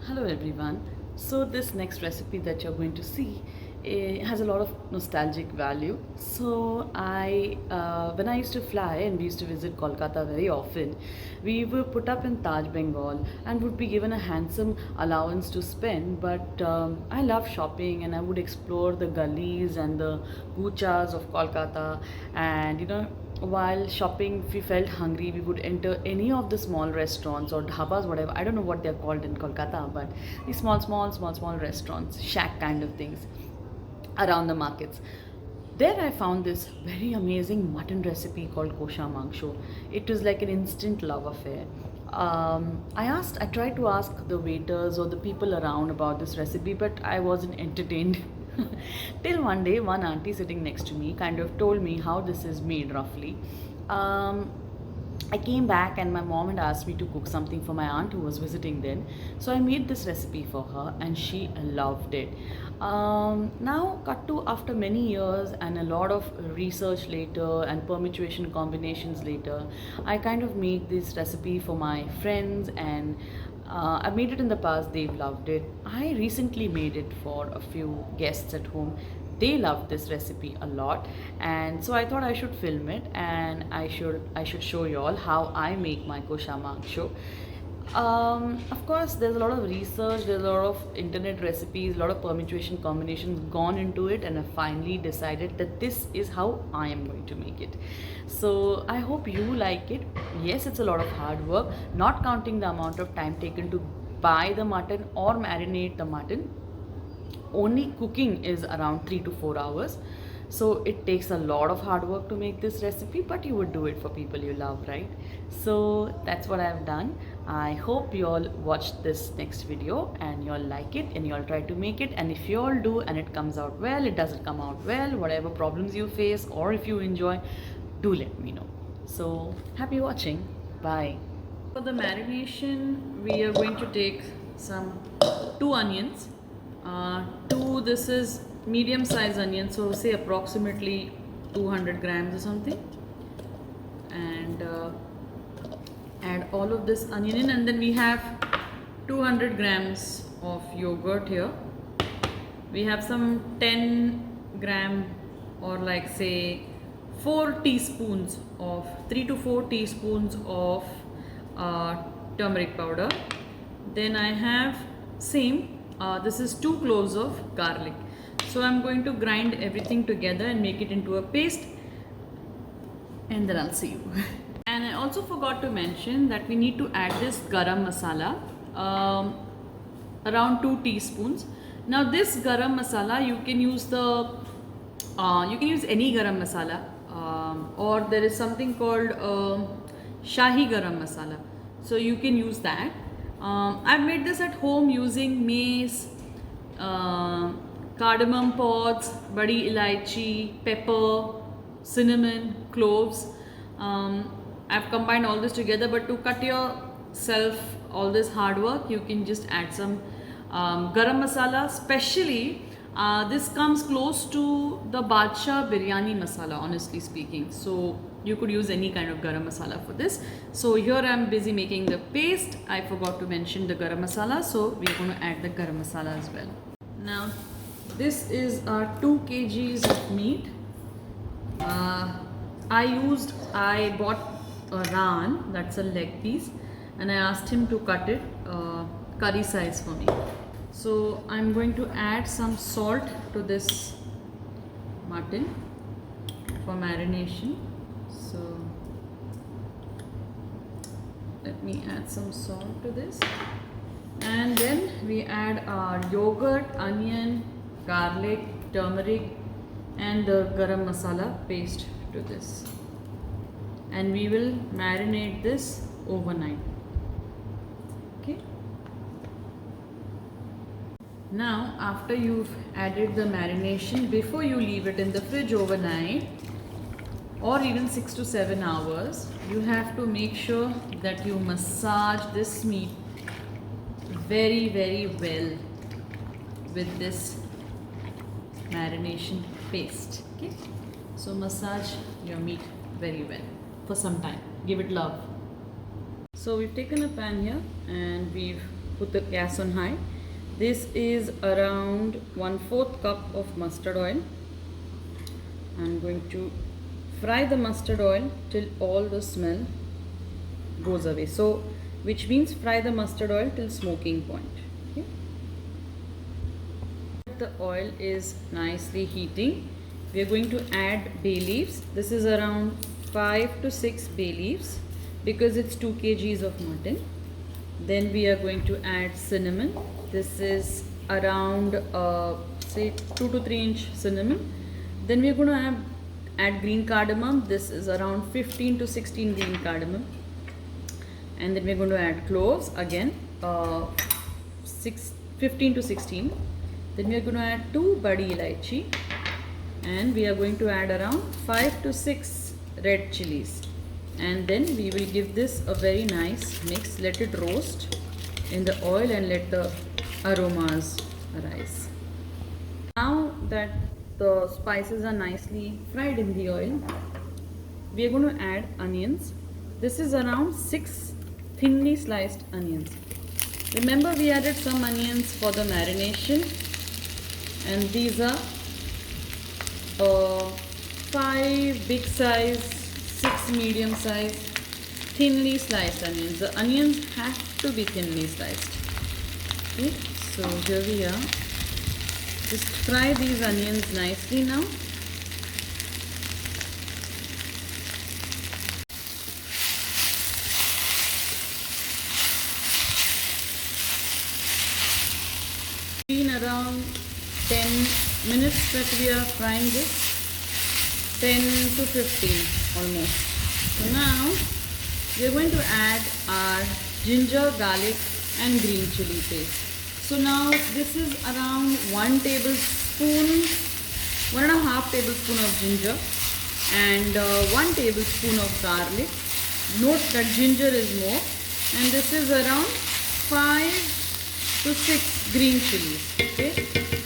Hello everyone. So this next recipe that you're going to see has a lot of nostalgic value. When I used to fly and we used to visit Kolkata very often, we were put up in Taj Bengal and would be given a handsome allowance to spend. But I love shopping and I would explore the gullies and the guchas of Kolkata, and while shopping, if we felt hungry, we would enter any of the small restaurants or dhabas, whatever. I don't know what they're called in Kolkata, but these small restaurants, shack kind of things around the markets. There I found this very amazing mutton recipe called Kosha mangsho. It was like an instant love affair. I tried to ask the waiters or the people around about this recipe, but I wasn't entertained. Till one day, one auntie sitting next to me kind of told me how this is made roughly. Um, I came back and my mom had asked me to cook something for my aunt who was visiting then. So I made this recipe for her and she loved it. Now, cut to after many years and a lot of research later and permutation combinations later, I kind of made this recipe for my friends, and I've made it in the past, they've loved it. I recently made it for a few guests at home. They loved this recipe a lot, and so I thought I should film it and I should show you all how I make my kosha mangsho. Of course, there's a lot of research, there's a lot of internet recipes, a lot of permutation combinations gone into it, and I finally decided that this is how I am going to make it. So I hope you like it. Yes, it's a lot of hard work, not counting the amount of time taken to buy the mutton or marinate the mutton. Only cooking is around 3 to 4 hours, so it takes a lot of hard work to make this recipe, but you would do it for people you love, right? So that's what I've done. I hope you all watched this next video and you all like it and you all try to make it, and if you all do and it comes out well, it doesn't come out well, whatever problems you face, or if you enjoy, do let me know. So happy watching. Bye. For the marination, we are going to take some 2 onions. This is medium size onion, so say approximately 200 grams or something, and add all of this onion in, and then we have 200 grams of yogurt here. We have some 10 gram, or like say 4 teaspoons of 3 to 4 teaspoons of turmeric powder. Then I have this is 2 cloves of garlic. So I'm going to grind everything together and make it into a paste, and then I'll see you. And I also forgot to mention that we need to add this garam masala, around 2 teaspoons. Now this garam masala, you can use any garam masala, or there is something called shahi garam masala, so you can use that. I've made this at home using mace, cardamom pods, badi elaichi, pepper, cinnamon, cloves. I've combined all this together, but to cut yourself all this hard work, you can just add some garam masala. Especially this comes close to the Badshah biryani masala, honestly speaking. So you could use any kind of garam masala for this. So here I'm busy making the paste. I forgot to mention the garam masala, so we're going to add the garam masala as well. Now this is 2 kgs of meat. I bought a ran, that's a leg piece, and I asked him to cut it curry size for me. So I'm going to add some salt to this mutton for marination. So let me add some salt to this, and then we add our yogurt, onion, garlic, turmeric, and the garam masala paste to this, and we will marinate this overnight. Okay. Now after you've added the marination, before you leave it in the fridge overnight or even 6 to 7 hours, you have to make sure that you massage this meat very, very well with this marination paste. Okay, so massage your meat very well for some time, give it love. So we've taken a pan here and we've put the gas on high. This is around 1/4 cup of mustard oil. I'm going to fry the mustard oil till all the smell goes away. So, which means fry the mustard oil till smoking point. Okay. The oil is nicely heating. We are going to add bay leaves. This is around 5 to 6 bay leaves because it's 2 kgs of mutton. Then we are going to add cinnamon. This is around say 2 to 3 inch cinnamon. Then we are going to add green cardamom. This is around 15 to 16 green cardamom. And then we are going to add cloves again, 15 to 16. Then we are going to add 2 badi elaichi, and we are going to add around 5 to 6 red chilies. And then we will give this a very nice mix. Let it roast in the oil and let the aromas arise. Now that the spices are nicely fried in the oil, we are going to add onions. This is around 6 thinly sliced onions. Remember, we added some onions for the marination, and these are 5 big size, 6 medium size, thinly sliced onions. The onions have to be thinly sliced. Okay, so here we are. Just fry these onions nicely now. Been around 10 minutes that we are frying this, 10 to 15 almost. So now we are going to add our ginger, garlic and green chili paste. So now this is around 1 tablespoon, 1.5 tablespoon of ginger and 1 tablespoon of garlic. Note that ginger is more, and this is around 5 to 6 green chilies. Okay,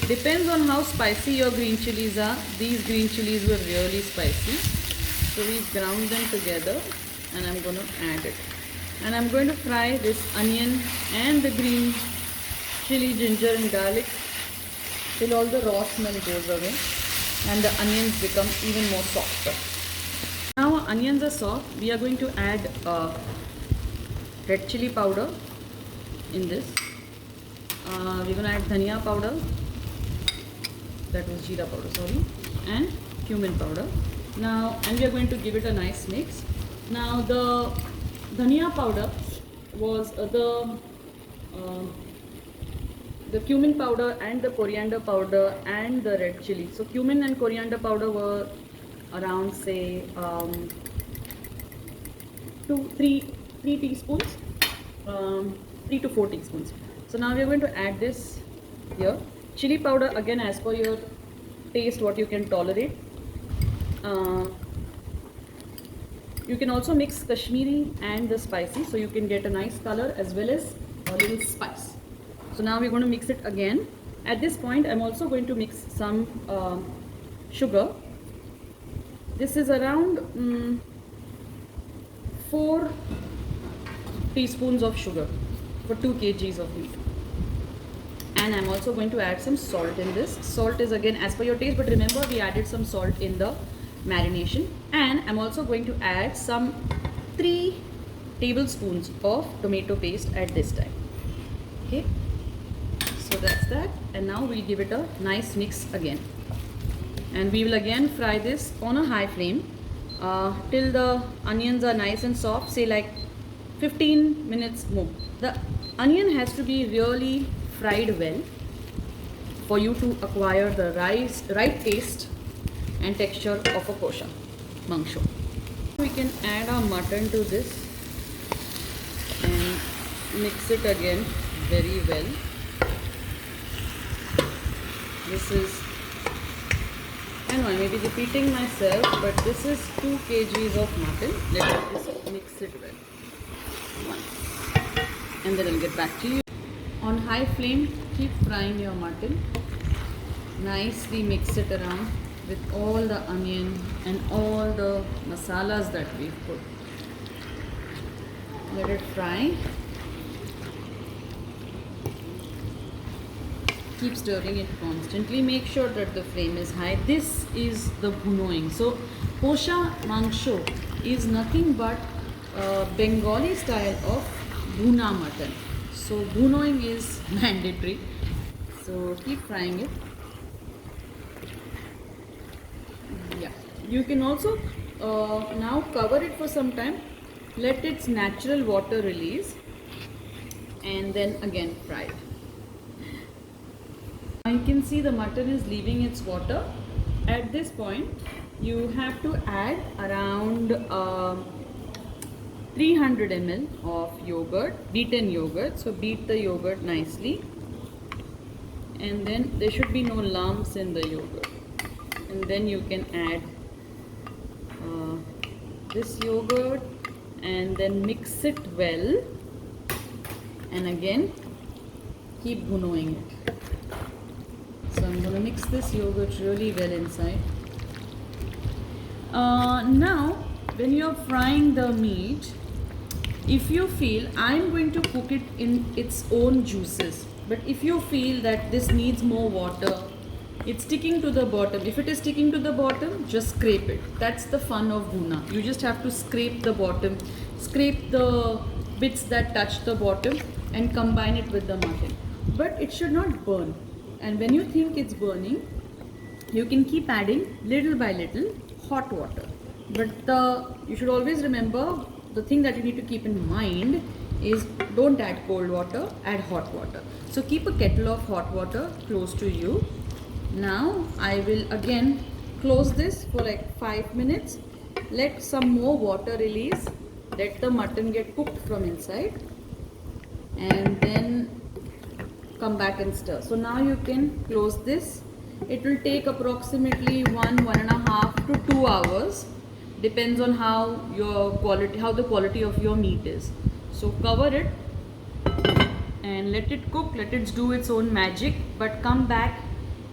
depends on how spicy your green chilies are. These green chilies were really spicy, so we ground them together and I'm going to add it, and I'm going to fry this onion and the green chili, ginger and garlic till all the raw smell goes away and the onions become even more softer. Now our onions are soft. We are going to add red chili powder in this. We're going to add dhania powder, that was jeera powder, sorry, and cumin powder. Now, and we are going to give it a nice mix. Now the dhania powder was the cumin powder and the coriander powder and the red chili. So cumin and coriander powder were around say 3 teaspoons, 3 to 4 teaspoons. So now we are going to add this here. Chili powder again as per your taste, what you can tolerate. You can also mix Kashmiri and the spicy, so you can get a nice color as well as a little spice. So now we're going to mix it again. At this point I'm also going to mix some sugar. This is around 4 teaspoons of sugar for 2 kgs of meat. And I'm also going to add some salt in this. Salt is again as per your taste, but remember we added some salt in the marination. And I'm also going to add some 3 tablespoons of tomato paste at this time. Okay, so that's that, and now we'll give it a nice mix again, and we will again fry this on a high flame till the onions are nice and soft, say like 15 minutes more. The onion has to be really fried well for you to acquire the right taste and texture of a kosha mangsho. We can add our mutton to this and mix it again very well. This is, I know I may be repeating myself, but this is 2 kgs of mutton. Let's just mix it well once, and then I'll get back to you. On high flame, keep frying your mutton. Nicely mix it around with all the onion and all the masalas that we've put. Let it fry. Keep stirring it constantly. Make sure that the flame is high. This is the bhunoing. So Kosha mangsho is nothing but Bengali style of bhuna mutton. So bhunoing is mandatory. So keep frying it. Yeah, you can also now cover it for some time. Let its natural water release, and then again fry it. You can see the mutton is leaving its water. At this point, you have to add around 300 ml of yogurt, beaten yogurt. So beat the yogurt nicely, and then there should be no lumps in the yogurt. And then you can add this yogurt and then mix it well, and again keep bhunoing it. So I'm going to mix this yogurt really well inside. Now when you're frying the meat, if you feel, I'm going to cook it in its own juices, but if you feel that this needs more water, it's sticking to the bottom. If it is sticking to the bottom, just scrape it. That's the fun of bhuna. You just have to scrape the bottom, scrape the bits that touch the bottom and combine it with the mutton. But it should not burn. And when you think it's burning, you can keep adding little by little hot water. But you should always remember, the thing that you need to keep in mind is don't add cold water, add hot water. So keep a kettle of hot water close to you. Now I will again close this for like 5 minutes. Let some more water release. Let the mutton get cooked from inside, and then come back and stir. So now you can close this. It will take approximately 1.5 to 2 hours. Depends on how the quality of your meat is. So cover it and let it cook. Let it do its own magic. But come back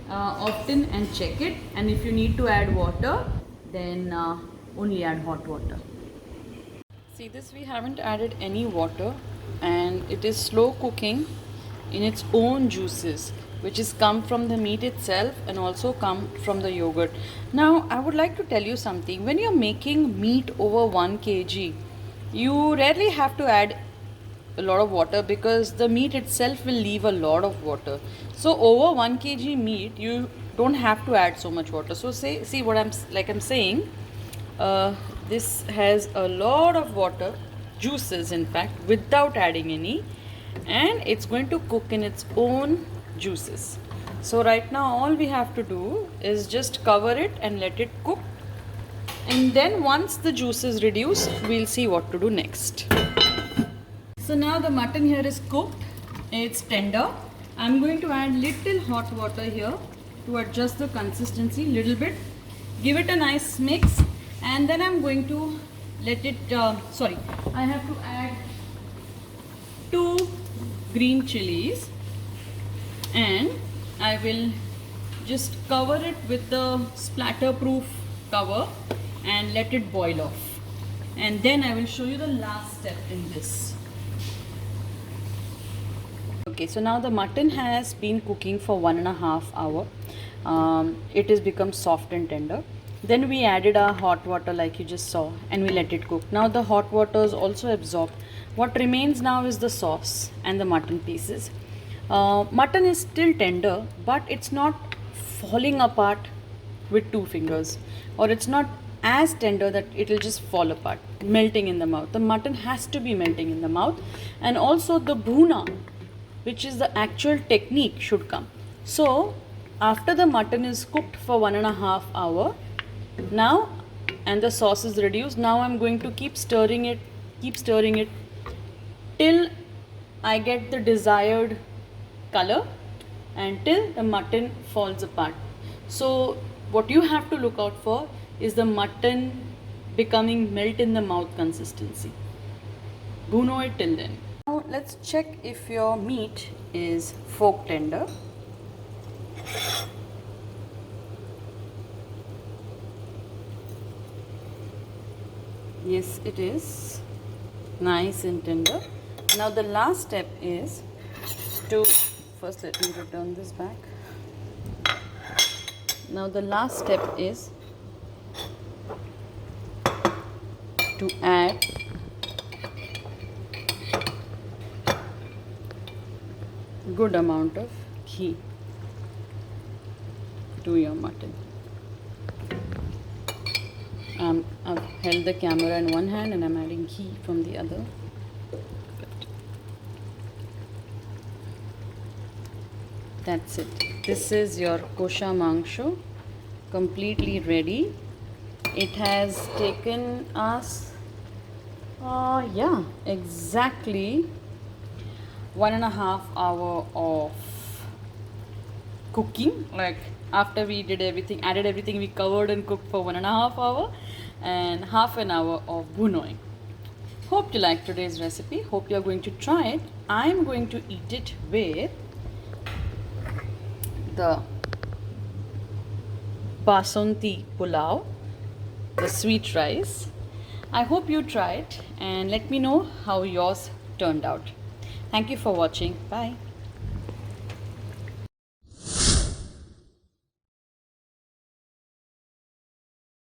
often and check it. And if you need to add water, then only add hot water. See this, we haven't added any water, and it is slow cooking in its own juices, which is come from the meat itself and also come from the yogurt. Now I would like to tell you something. When you're making meat over 1 kg, you rarely have to add a lot of water, because the meat itself will leave a lot of water. So over 1 kg meat, you don't have to add so much water. So see what I'm saying, this has a lot of water, juices in fact, without adding any, and it's going to cook in its own juices. So right now all we have to do is just cover it and let it cook, and then once the juices reduce, we'll see what to do next. So now the mutton here is cooked, it's tender. I'm going to add little hot water here to adjust the consistency little bit, give it a nice mix, and then I'm going to let it I have to add 2 green chilies, and I will just cover it with the splatter proof cover and let it boil off, and then I will show you the last step in this. Okay, so now the mutton has been cooking for 1.5 hours. It has become soft and tender. Then we added our hot water like you just saw, and we let it cook. Now the hot water is also absorbed. What remains now is the sauce and the mutton pieces. Mutton is still tender, but it's not falling apart with 2 fingers, or it's not as tender that it will just fall apart, melting in the mouth. The mutton has to be melting in the mouth, and also the bhuna, which is the actual technique, should come. So after the mutton is cooked for 1.5 hours now, and the sauce is reduced, now I'm going to keep stirring it till I get the desired color and till the mutton falls apart. So what you have to look out for is the mutton becoming melt in the mouth consistency. Bhuno it till then. Now let's check if your meat is fork tender. Yes, it is nice and tender. Now the last step is to first let me return this back. Now the last step is to add good amount of ghee to your mutton. I've held the camera in one hand and I'm adding ghee from the other. Good. That's it. This is your kosha mangsho, completely ready. It has taken us, exactly 1.5 hours of cooking. Like after we did everything, added everything, we covered and cooked for 1.5 hours and half an hour of bunoi. Hope you liked today's recipe. Hope you are going to try it. I'm going to eat it with the basanti pulao, the sweet rice. I hope you try it and let me know how yours turned out. Thank you for watching. Bye.